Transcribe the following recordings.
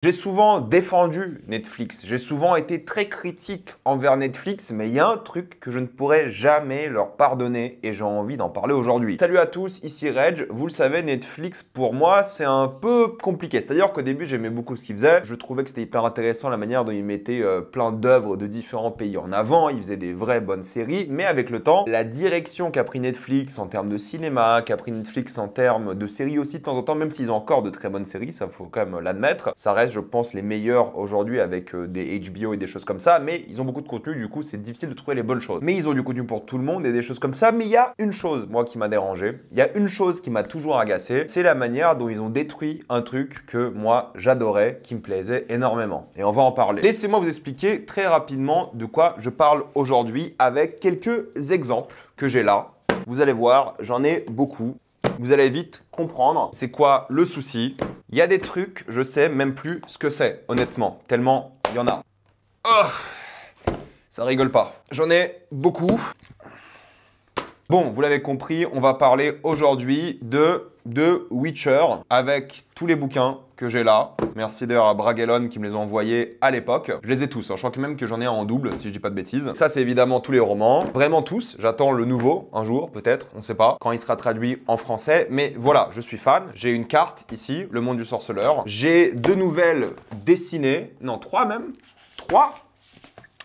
J'ai souvent défendu Netflix, j'ai souvent été très critique envers Netflix, mais il y a un truc que je ne pourrais jamais leur pardonner et j'ai envie d'en parler aujourd'hui. Salut à tous, ici Reg. Vous le savez, Netflix pour moi c'est un peu compliqué. C'est-à-dire qu'au début j'aimais beaucoup ce qu'ils faisaient, je trouvais que c'était hyper intéressant la manière dont ils mettaient plein d'œuvres de différents pays en avant, ils faisaient des vraies bonnes séries, mais avec le temps, la direction qu'a pris Netflix en termes de cinéma, qu'a pris Netflix en termes de séries aussi de temps en temps, même s'ils ont encore de très bonnes séries, ça faut quand même l'admettre, ça reste je pense les meilleurs aujourd'hui avec des HBO et des choses comme ça, mais ils ont beaucoup de contenu, du coup c'est difficile de trouver les bonnes choses. Mais ils ont du contenu pour tout le monde et des choses comme ça, mais il y a une chose moi qui m'a dérangé, il y a une chose qui m'a toujours agacé, c'est la manière dont ils ont détruit un truc que moi j'adorais, qui me plaisait énormément. Et on va en parler. Laissez-moi vous expliquer très rapidement de quoi je parle aujourd'hui avec quelques exemples que j'ai là. Vous allez voir, j'en ai beaucoup. Vous allez vite comprendre c'est quoi le souci. Il y a des trucs, je sais même plus ce que c'est, honnêtement, tellement il y en a. Oh, ça rigole pas. J'en ai beaucoup. Bon, vous l'avez compris, on va parler aujourd'hui de The Witcher avec tous les bouquins que j'ai là. Merci d'ailleurs à Bragellon qui me les a envoyés à l'époque. Je les ai tous, hein. Je crois que même que j'en ai un en double si je dis pas de bêtises. Ça c'est évidemment tous les romans, vraiment tous. J'attends le nouveau un jour peut-être, on sait pas, quand il sera traduit en français. Mais voilà, je suis fan. J'ai une carte ici, Le Monde du Sorceleur. J'ai 2 nouvelles dessinées, non 3 même, 3.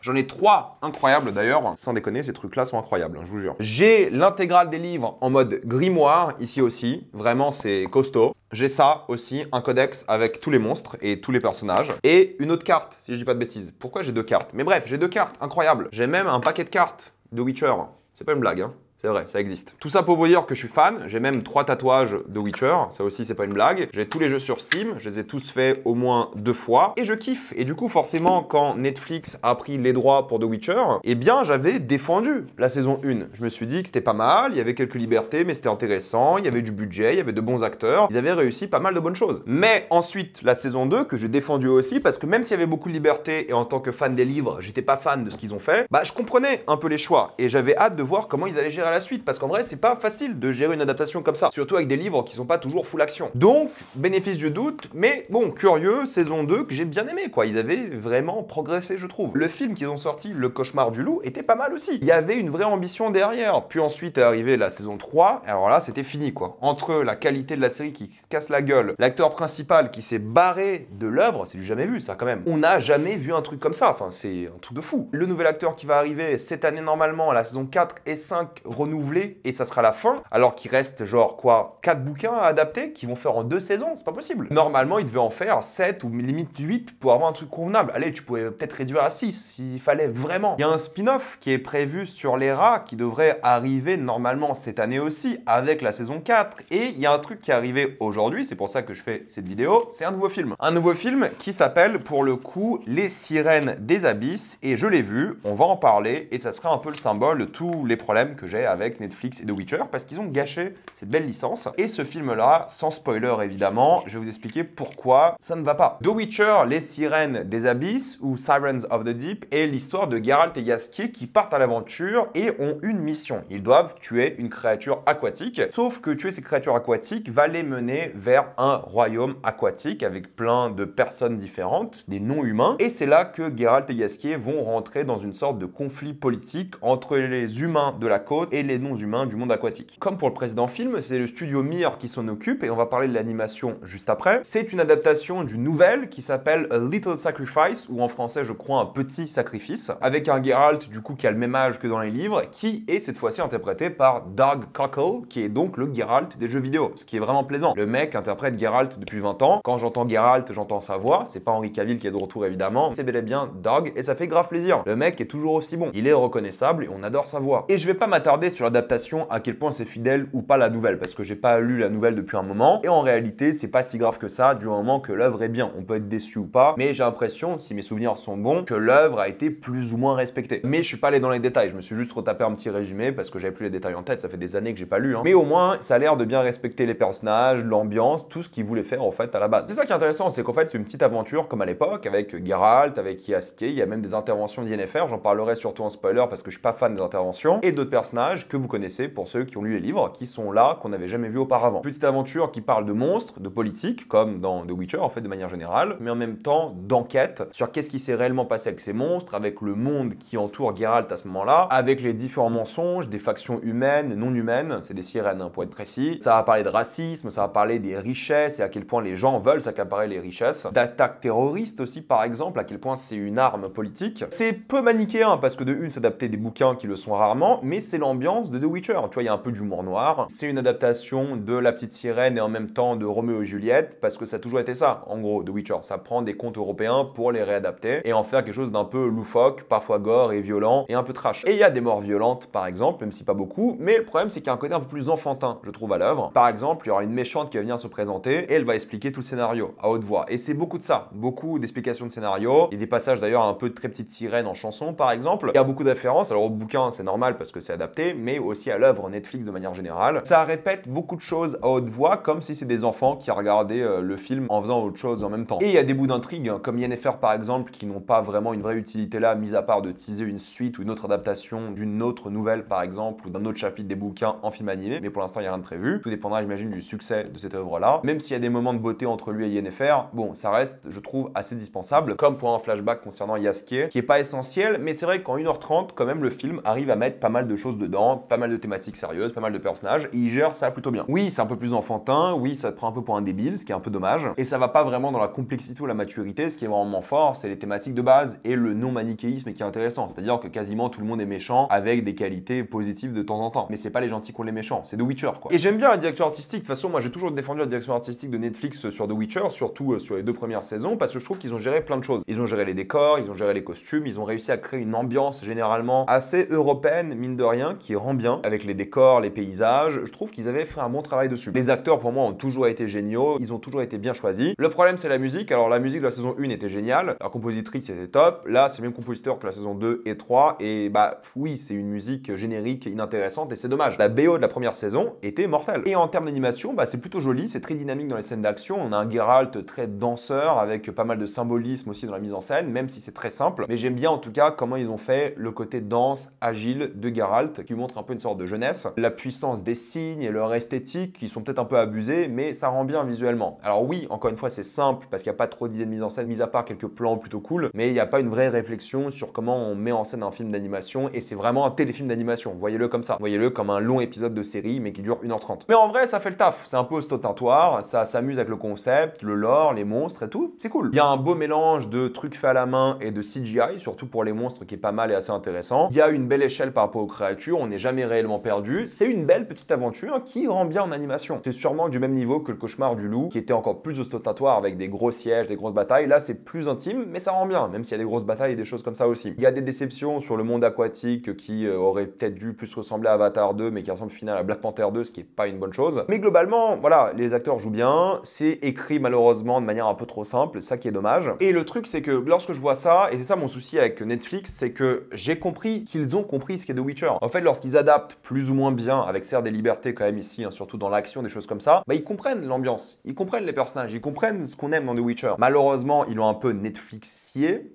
J'en ai 3 incroyables d'ailleurs, sans déconner, ces trucs-là sont incroyables, hein, je vous jure. J'ai l'intégrale des livres en mode grimoire, ici aussi, vraiment c'est costaud. J'ai ça aussi, un codex avec tous les monstres et tous les personnages. Et une autre carte, si je dis pas de bêtises. Pourquoi j'ai 2 cartes? Mais bref, j'ai 2 cartes, incroyables. J'ai même un paquet de cartes de Witcher. C'est pas une blague, hein. C'est vrai, ça existe. Tout ça pour vous dire que je suis fan. J'ai même 3 tatouages de Witcher. Ça aussi, c'est pas une blague. J'ai tous les jeux sur Steam. Je les ai tous faits au moins 2 fois. Et je kiffe. Et du coup, forcément, quand Netflix a pris les droits pour The Witcher, eh bien, j'avais défendu la saison 1. Je me suis dit que c'était pas mal. Il y avait quelques libertés, mais c'était intéressant. Il y avait du budget. Il y avait de bons acteurs. Ils avaient réussi pas mal de bonnes choses. Mais ensuite, la saison 2, que j'ai défendue aussi, parce que même s'il y avait beaucoup de liberté, et en tant que fan des livres, j'étais pas fan de ce qu'ils ont fait, bah, je comprenais un peu les choix. Et j'avais hâte de voir comment ils allaient gérer la suite, parce qu'en vrai c'est pas facile de gérer une adaptation comme ça, surtout avec des livres qui sont pas toujours full action. Donc bénéfice du doute, mais bon, curieux, saison 2 que j'ai bien aimé quoi, ils avaient vraiment progressé je trouve. Le film qu'ils ont sorti, Le Cauchemar du Loup, était pas mal aussi, il y avait une vraie ambition derrière. Puis ensuite est arrivée la saison 3, alors là c'était fini quoi. Entre la qualité de la série qui se casse la gueule, l'acteur principal qui s'est barré de l'œuvre, c'est du jamais vu ça quand même. On n'a jamais vu un truc comme ça, enfin c'est un truc de fou. Le nouvel acteur qui va arriver cette année normalement, à la saison 4 et 5 renouvelé, et ça sera la fin, alors qu'il reste genre quoi, 4 bouquins à adapter qui vont faire en 2 saisons, c'est pas possible. Normalement, il devait en faire 7 ou limite 8 pour avoir un truc convenable. Allez, tu pouvais peut-être réduire à 6 s'il fallait vraiment. Il y a un spin-off qui est prévu sur les rats qui devrait arriver normalement cette année aussi avec la saison 4, et il y a un truc qui est arrivé aujourd'hui, c'est pour ça que je fais cette vidéo, c'est un nouveau film. Un nouveau film qui s'appelle pour le coup Les Sirènes des Abysses, et je l'ai vu, on va en parler, et ça sera un peu le symbole de tous les problèmes que j'ai avec Netflix et The Witcher, parce qu'ils ont gâché cette belle licence. Et ce film-là, sans spoiler évidemment, je vais vous expliquer pourquoi ça ne va pas. The Witcher, Les Sirènes des Abysses, ou Sirens of the Deep, est l'histoire de Geralt et Jaskier qui partent à l'aventure et ont une mission. Ils doivent tuer une créature aquatique, sauf que tuer ces créatures aquatiques va les mener vers un royaume aquatique avec plein de personnes différentes, des non-humains, et c'est là que Geralt et Jaskier vont rentrer dans une sorte de conflit politique entre les humains de la côte et les non-humains du monde aquatique. Comme pour le précédent film, c'est le studio Mir qui s'en occupe, et on va parler de l'animation juste après. C'est une adaptation d'une nouvelle qui s'appelle A Little Sacrifice, ou en français je crois Un Petit Sacrifice, avec un Geralt du coup qui a le même âge que dans les livres, qui est cette fois-ci interprété par Doug Cockle, qui est donc le Geralt des jeux vidéo, ce qui est vraiment plaisant. Le mec interprète Geralt depuis 20 ans, quand j'entends Geralt, j'entends sa voix, c'est pas Henry Cavill qui est de retour évidemment, c'est bel et bien Doug, et ça fait grave plaisir. Le mec est toujours aussi bon, il est reconnaissable et on adore sa voix. Et je vais pas m'attarder sur l'adaptation, à quel point c'est fidèle ou pas la nouvelle, parce que j'ai pas lu la nouvelle depuis un moment, et en réalité c'est pas si grave que ça du moment que l'œuvre est bien. On peut être déçu ou pas, mais j'ai l'impression, si mes souvenirs sont bons, que l'œuvre a été plus ou moins respectée. Mais je suis pas allé dans les détails, je me suis juste retapé un petit résumé parce que j'avais plus les détails en tête, ça fait des années que j'ai pas lu, hein. Mais au moins ça a l'air de bien respecter les personnages, l'ambiance, tout ce qu'ils voulaient faire en fait à la base. C'est ça qui est intéressant, c'est qu'en fait c'est une petite aventure comme à l'époque avec Geralt, avec Jaskier, il y a même des interventions d'Yennefer, j'en parlerai surtout en spoiler parce que je suis pas fan des interventions, et d'autres personnages. personnages que vous connaissez pour ceux qui ont lu les livres, qui sont là, qu'on n'avait jamais vu auparavant. Petite aventure qui parle de monstres, de politique, comme dans The Witcher en fait de manière générale, mais en même temps d'enquête sur qu'est-ce qui s'est réellement passé avec ces monstres, avec le monde qui entoure Geralt à ce moment-là, avec les différents mensonges, des factions humaines, non humaines, c'est des sirènes hein, pour être précis. Ça va parler de racisme, ça va parler des richesses et à quel point les gens veulent s'accaparer les richesses, d'attaques terroristes aussi par exemple, à quel point c'est une arme politique. C'est peu manichéen parce que de une, c'est adapté des bouquins qui le sont rarement, mais c'est l'ambiance de The Witcher. Tu vois, il y a un peu d'humour noir. C'est une adaptation de La Petite Sirène et en même temps de Roméo et Juliette parce que ça a toujours été ça. En gros, The Witcher, ça prend des contes européens pour les réadapter et en faire quelque chose d'un peu loufoque, parfois gore et violent et un peu trash. Et il y a des morts violentes par exemple, même si pas beaucoup, mais le problème c'est qu'il y a un côté un peu plus enfantin, je trouve, à l'œuvre. Par exemple, il y aura une méchante qui va venir se présenter et elle va expliquer tout le scénario à haute voix. Et c'est beaucoup de ça, beaucoup d'explications de scénario. Il y a des passages d'ailleurs un peu de très petite sirène en chanson par exemple. Il y a beaucoup de références, alors au bouquin c'est normal parce que c'est adapté, mais aussi à l'œuvre Netflix de manière générale. Ça répète beaucoup de choses à haute voix comme si c'est des enfants qui regardaient le film en faisant autre chose en même temps. Et il y a des bouts d'intrigue, hein, comme Yennefer par exemple, qui n'ont pas vraiment une vraie utilité là, mis à part de teaser une suite ou une autre adaptation d'une autre nouvelle par exemple, ou d'un autre chapitre des bouquins en film animé, mais pour l'instant il n'y a rien de prévu. Tout dépendra j'imagine du succès de cette œuvre-là. Même s'il y a des moments de beauté entre lui et Yennefer, bon, ça reste, je trouve, assez dispensable, comme pour un flashback concernant Jaskier, qui est pas essentiel, mais c'est vrai qu'en 1h30, quand même, le film arrive à mettre pas mal de choses dedans, pas mal de thématiques sérieuses, pas mal de personnages, et il gère ça plutôt bien. Oui, c'est un peu plus enfantin, oui, ça te prend un peu pour un débile, ce qui est un peu dommage, et ça va pas vraiment dans la complexité ou la maturité, ce qui est vraiment fort, c'est les thématiques de base et le non-manichéisme qui est intéressant, c'est-à-dire que quasiment tout le monde est méchant avec des qualités positives de temps en temps, mais c'est pas les gentils qui ont les méchants, c'est The Witcher quoi. Et j'aime bien la direction artistique, de toute façon, moi j'ai toujours défendu la direction artistique de Netflix sur The Witcher, surtout sur les 2 premières saisons, parce que je trouve qu'ils ont géré plein de choses. Ils ont géré les décors, ils ont géré les costumes, ils ont réussi à créer une ambiance généralement assez européenne, mine de rien, qui rend bien, avec les décors, les paysages. Je trouve qu'ils avaient fait un bon travail dessus. Les acteurs, pour moi, ont toujours été géniaux, ils ont toujours été bien choisis. Le problème, c'est la musique. Alors, la musique de la saison 1 était géniale, la compositrice était top. Là, c'est le même compositeur que la saison 2 et 3, et bah oui, c'est une musique générique inintéressante, et c'est dommage. La BO de la première saison était mortelle. Et en termes d'animation, bah, c'est plutôt joli, c'est très dynamique dans les scènes d'action. On a un Geralt très danseur, avec pas mal de symbolisme aussi dans la mise en scène, même si c'est très simple. Mais j'aime bien en tout cas comment ils ont fait le côté danse, agile de Geralt, qui montre un peu une sorte de jeunesse. La puissance des signes et leur esthétique, qui sont peut-être un peu abusés, mais ça rend bien visuellement. Alors oui, encore une fois, c'est simple, parce qu'il n'y a pas trop d'idées de mise en scène, mis à part quelques plans plutôt cool, mais il n'y a pas une vraie réflexion sur comment on met en scène un film d'animation, et c'est vraiment un téléfilm d'animation. Voyez-le comme ça. Voyez-le comme un long épisode de série, mais qui dure 1h30. Mais en vrai, ça fait le taf. C'est un peu ostentatoire, ça s'amuse avec le concept, le lore, les monstres et tout. C'est cool. Il y a un beau mélange de trucs faits à la main et de CGI, surtout pour les monstres, qui est pas mal et assez intéressant. Il y a une belle échelle par rapport aux créatures, on n'est jamais réellement perdu. C'est une belle petite aventure qui rend bien en animation. C'est sûrement du même niveau que le cauchemar du loup, qui était encore plus ostentatoire avec des gros sièges, des grosses batailles. Là, c'est plus intime, mais ça rend bien, même s'il y a des grosses batailles et des choses comme ça aussi. Il y a des déceptions sur le monde aquatique qui aurait peut-être dû plus ressembler à Avatar 2, mais qui ressemble au final à Black Panther 2, ce qui est pas une bonne chose. Mais globalement, voilà, les acteurs jouent bien, c'est écrit malheureusement de manière un peu trop simple, ça qui est dommage. Et le truc, c'est que lorsque je vois ça, et c'est ça mon souci avec Netflix, c'est que j'ai compris qu'ils ont compris ce qu'est The Witcher. En fait, lorsqu'ils adaptent plus ou moins bien, avec certes des libertés quand même ici, hein, surtout dans l'action, des choses comme ça, bah ils comprennent l'ambiance, ils comprennent les personnages, ils comprennent ce qu'on aime dans The Witcher. Malheureusement, ils l'ont un peu Netflixisé,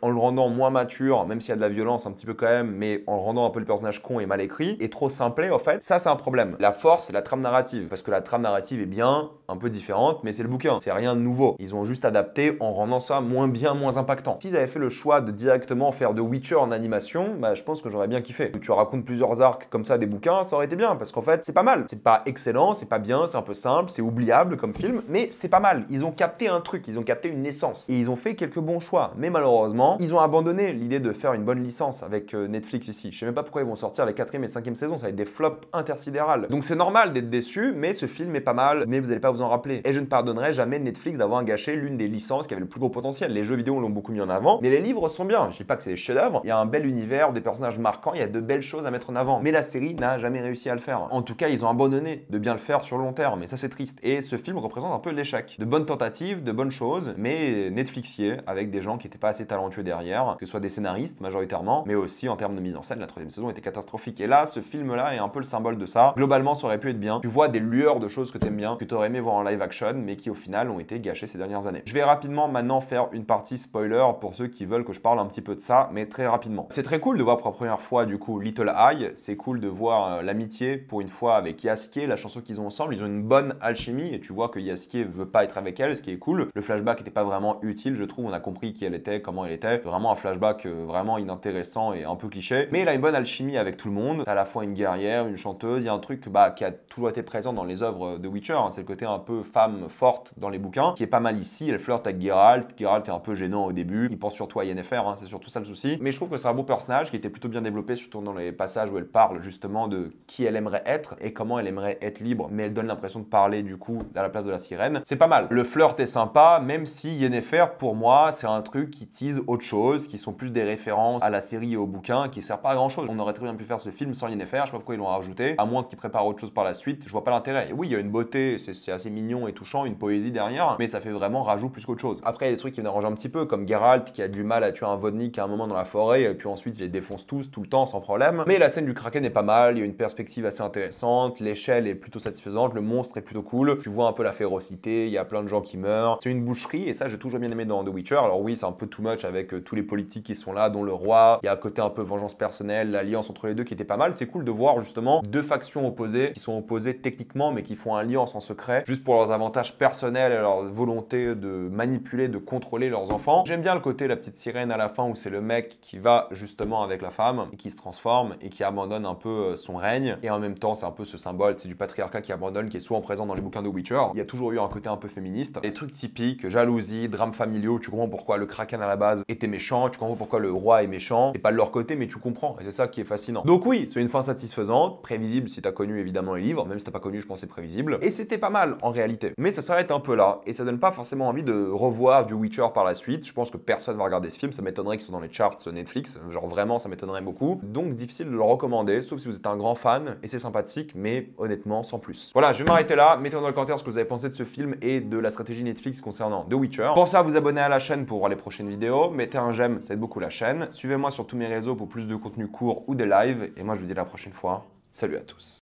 en le rendant moins mature, même s'il y a de la violence un petit peu quand même, mais en le rendant un peu le personnage con et mal écrit, et trop simplé en fait, ça c'est un problème. La force, c'est la trame narrative, parce que la trame narrative est bien, un peu différente, mais c'est le bouquin, c'est rien de nouveau. Ils ont juste adapté en rendant ça moins bien, moins impactant. S'ils avaient fait le choix de directement faire The Witcher en animation, bah je pense que j'aurais bien kiffé. Tu racontes plusieurs arcs comme ça des bouquins, ça aurait été bien, parce qu'en fait c'est pas mal. C'est pas excellent, c'est pas bien, c'est un peu simple, c'est oubliable comme film, mais c'est pas mal. Ils ont capté un truc, ils ont capté une essence, et ils ont fait quelques bons choix. Mais malheureusement, ils ont abandonné l'idée de faire une bonne licence avec Netflix ici. Je sais même pas pourquoi ils vont sortir les 4e et 5e saisons, ça va être des flops intersidérales. Donc c'est normal d'être déçu, mais ce film est pas mal, mais vous allez pas vous en rappeler. Et je ne pardonnerai jamais Netflix d'avoir gâché l'une des licences qui avait le plus gros potentiel. Les jeux vidéo l'ont beaucoup mis en avant, mais les livres sont bien. Je dis pas que c'est des chefs-d'œuvre, il y a un bel univers, des personnages marquants, il y a de belles choses à mettre en avant. Mais la série n'a jamais réussi à le faire. En tout cas, ils ont abandonné de bien le faire sur le long terme, et ça c'est triste. Et ce film représente un peu l'échec. De bonnes tentatives, de bonnes choses, mais Netflixier avec des gens qui n'étaient pas assez talentueux derrière, que ce soit des scénaristes majoritairement, mais aussi en termes de mise en scène, la troisième saison était catastrophique. Et là, ce film-là est un peu le symbole de ça. Globalement, ça aurait pu être bien. Tu vois des lueurs de choses que t'aimes bien, que t'aurais aimé voir en live action, mais qui au final ont été gâchées ces dernières années. Je vais rapidement maintenant faire une partie spoiler pour ceux qui veulent que je parle un petit peu de ça, mais très rapidement. C'est très cool de voir pour la première fois du coup Little Eye, c'est cool de voir l'amitié pour une fois avec Yasuke, la chanson qu'ils ont ensemble, ils ont une bonne alchimie et tu vois que Yasuke veut pas être avec elle, ce qui est cool. Le flashback n'était pas vraiment utile, je trouve, on a compris qui elle était, comment elle était, vraiment un flashback vraiment inintéressant et un peu cliché, mais il a une bonne alchimie avec tout le monde, à la fois une guerrière, une chanteuse, il y a un truc qui a toujours été présent dans les œuvres de Witcher, hein, c'est le côté un peu femme forte dans les bouquins, qui est pas mal ici, elle flirte avec Geralt, Geralt est un peu gênant au début, il pense surtout à Yennefer, hein, c'est surtout ça le souci, mais je trouve que c'est un bon personnage qui était plutôt bien développé, surtout dans les passages où elle parle justement de qui elle aimerait être et comment elle aimerait être libre, mais elle donne l'impression de parler du coup à la place de la sirène, c'est pas mal. Le flirt est sympa, même si Yennefer pour moi c'est un truc qui tease autre chose, qui sont plus des références à la série et au bouquin, qui sert pas à grand chose. On aurait très bien pu faire ce film sans Yennefer, je sais pas pourquoi ils l'ont rajouté, à moins qu'ils préparent autre chose par la suite, je vois pas l'intérêt. Et oui, il y a une beauté, c'est assez mignon et touchant, une poésie derrière, mais ça fait vraiment rajout plus qu'autre chose. Après, il y a des trucs qui me dérangent un petit peu, comme Geralt qui a du mal à tuer un Vodnik à un moment dans la forêt, et puis ensuite il les défonce tous, tout le temps, sans problème. Mais la scène du Kraken est pas mal, il y a une perspective assez intéressante, l'échelle est plutôt satisfaisante, le monstre est plutôt cool, tu vois un peu la férocité, il y a plein de gens qui meurent. C'est une boucherie, et ça j'ai toujours bien aimé dans The Witcher. Alors oui, c'est un peu too much avec tous les politiques qui sont là, dont le roi, il y a un côté un peu vengeance personnelle, l'alliance entre les deux qui était pas mal. C'est cool de voir justement deux factions opposées, qui sont opposées techniquement, mais qui font alliance en secret, juste pour leurs avantages personnels et leur volonté de manipuler, de contrôler leurs enfants. J'aime bien le côté la petite sirène à la fin où c'est le mec qui va justement avec la femme et qui se transforme et qui abandonne un peu son règne, et en même temps c'est un peu ce symbole, c'est du patriarcat qui abandonne, qui est souvent présent dans les bouquins de Witcher. Il y a toujours eu un côté un peu féministe, des trucs typiques, jalousie, drames familiaux, tu comprends pourquoi le Kraken à la base était méchant, tu comprends pourquoi le roi est méchant, c'est pas de leur côté mais tu comprends, et c'est ça qui est fascinant. Donc oui, c'est une fin satisfaisante, prévisible si t'as connu évidemment les livres, même si t'as pas connu je pense c'est prévisible, et c'était pas mal en réalité. Mais ça s'arrête un peu là, et ça donne pas forcément envie de revoir du Witcher par la suite. Je pense que personne va regarder ce film, ça m'étonnerait qu'il soit dans les charts Netflix, genre vraiment ça m'étonnerait beaucoup, donc difficile de le recommander, sauf si vous êtes un grand fan, et c'est sympathique, mais honnêtement sans plus. Voilà, je vais m'arrêter là, mettez dans les commentaires ce que vous avez pensé de ce film et de la stratégie Netflix concernant The Witcher. Pensez à vous abonner à la chaîne pour voir les prochaines vidéos, mettez un j'aime, ça aide beaucoup la chaîne, suivez-moi sur tous mes réseaux pour plus de contenu court ou des lives, et moi je vous dis à la prochaine fois, salut à tous.